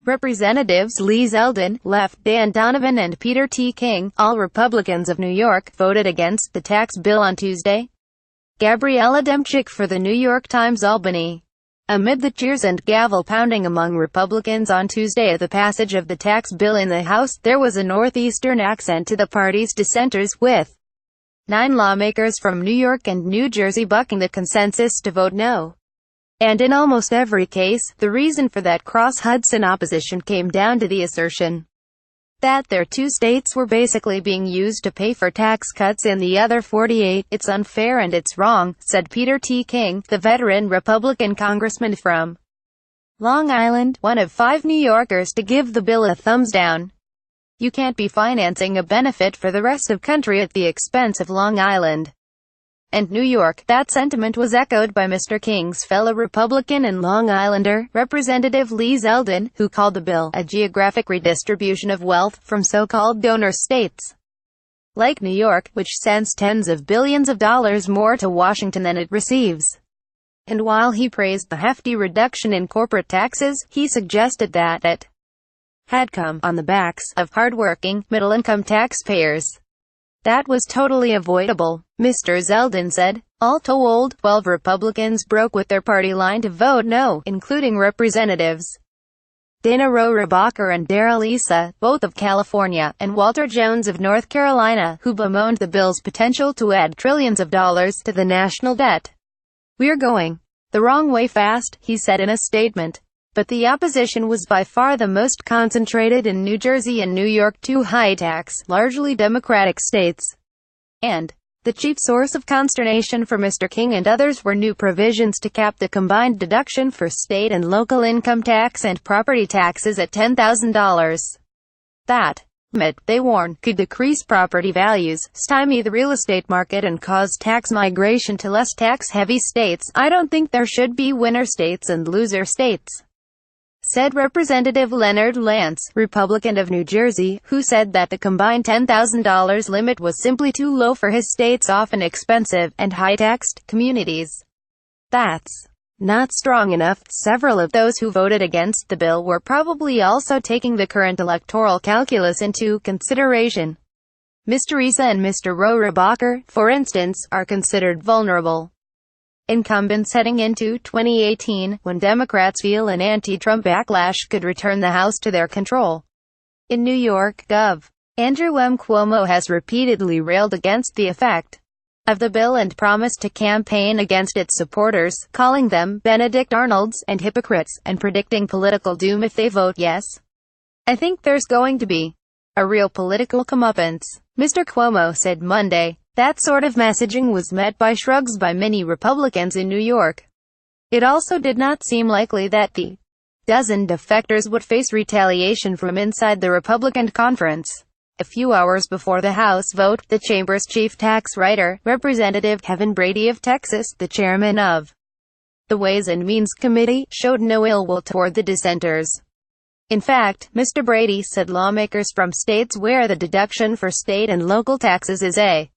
Representatives Lee Zeldin, left, and Donovan and Peter T, all Republicans of New York, voted against the tax bill on Tuesday. Gabriella Demczuk for the New York Times ALBANY. Amid the cheers and gavel-pounding among Republicans on Tuesday at the passage of the tax bill in the House, there was a northeastern accent to the party's dissenters, with 9 lawmakers from New York and New Jersey bucking the consensus to vote no. And in almost every case, the reason for that cross-Hudson opposition came down to the assertion that their 2 states were basically being used to pay for tax cuts in the other 48. "It's unfair and it's wrong," said Peter T. the veteran Republican congressman from Long Island, one of 5 New Yorkers to give the bill a thumbs down. "You can't be financing a benefit for the rest of country at the expense of Long Island and New York." That sentiment was echoed by Mr. King's fellow Republican and Long Islander, Representative Lee Zeldin, who called the bill a geographic redistribution of wealth from so-called donor states like New York, which sends tens of billions of dollars more to Washington than it receives. And while he praised the hefty reduction in corporate taxes, he suggested that it had come on the backs of hard-working, middle-income taxpayers. That was totally avoidable, Mr. Zeldin said. All told, 12 Republicans broke with their party line to vote no, including Representatives Dana Rohrabacher and Darrell Issa, both of California, and Walter Jones of North Carolina, who bemoaned the bill's potential to add trillions of dollars to the national debt. "We're going the wrong way fast," he said in a statement. But the opposition was by far the most concentrated in New Jersey and New York, 2 high-tax, largely Democratic states. And the chief source of consternation for Mr. King and others were new provisions to cap the combined deduction for state and local income tax and property taxes at $10,000. That, they warn, could decrease property values, stymie the real estate market, and cause tax migration to less tax-heavy states. "I don't think there should be winner states and loser states," said Representative Leonard Lance, Republican of New Jersey, who said that the combined $10,000 limit was simply too low for his state's often expensive and high-taxed communities. "That's not strong enough." Several of those who voted against the bill were probably also taking the current electoral calculus into consideration. Mr. Issa and Mr. Rohrabacher, for instance, are considered vulnerable incumbents heading into 2018, when Democrats feel an anti-Trump backlash could return the House to their control. In New York, Gov. Andrew M. Cuomo has repeatedly railed against the effect of the bill and promised to campaign against its supporters, calling them Benedict Arnolds and hypocrites, and predicting political doom if they vote yes. "I think there's going to be a real political comeuppance," Mr. Cuomo said Monday. That sort of messaging was met by shrugs by many Republicans in New York. It also did not seem likely that the dozen defectors would face retaliation from inside the Republican conference. A few hours before the House vote, the chamber's chief tax writer, Representative Kevin Brady of Texas, the chairman of the Ways and Means Committee, showed no ill will toward the dissenters. In fact, Mr. Brady said lawmakers from states where the deduction for state and local taxes is a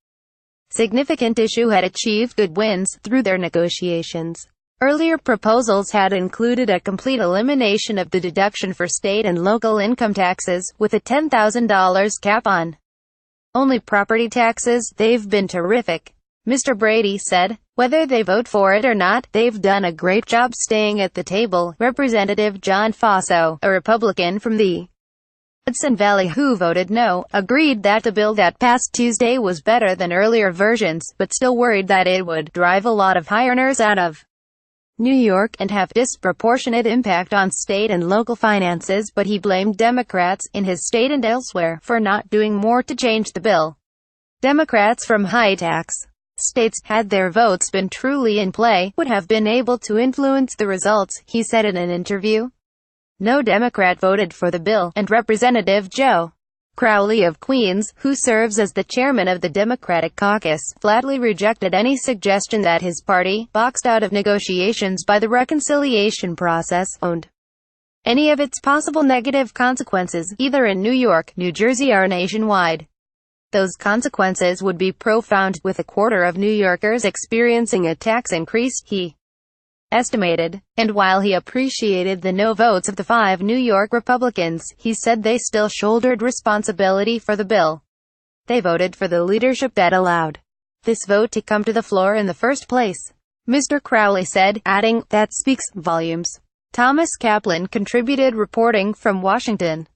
significant issue had achieved good wins through their negotiations. Earlier proposals had included a complete elimination of the deduction for state and local income taxes, with a $10,000 cap on only property taxes. "They've been terrific," Mr. Brady said. "Whether they vote for it or not, they've done a great job staying at the table." Representative John Faso, a Republican from the Hudson Valley who voted no, agreed that the bill that passed Tuesday was better than earlier versions, but still worried that it would drive a lot of high earners out of New York and have disproportionate impact on state and local finances. But he blamed Democrats, in his state and elsewhere, for not doing more to change the bill. Democrats from high-tax states, had their votes been truly in play, would have been able to influence the results, he said in an interview. No Democrat voted for the bill, and Representative Joe Crowley of Queens, who serves as the chairman of the Democratic caucus, flatly rejected any suggestion that his party, boxed out of negotiations by the reconciliation process, owned any of its possible negative consequences, either in New York, New Jersey or nationwide. Those consequences would be profound, with a quarter of New Yorkers experiencing a tax increase, he estimated. And while he appreciated the no votes of the 5 New York Republicans, he said they still shouldered responsibility for the bill. They voted for the leadership that allowed this vote to come to the floor in the first place, Mr. Crowley said, adding, "That speaks volumes." Thomas Kaplan contributed reporting from Washington.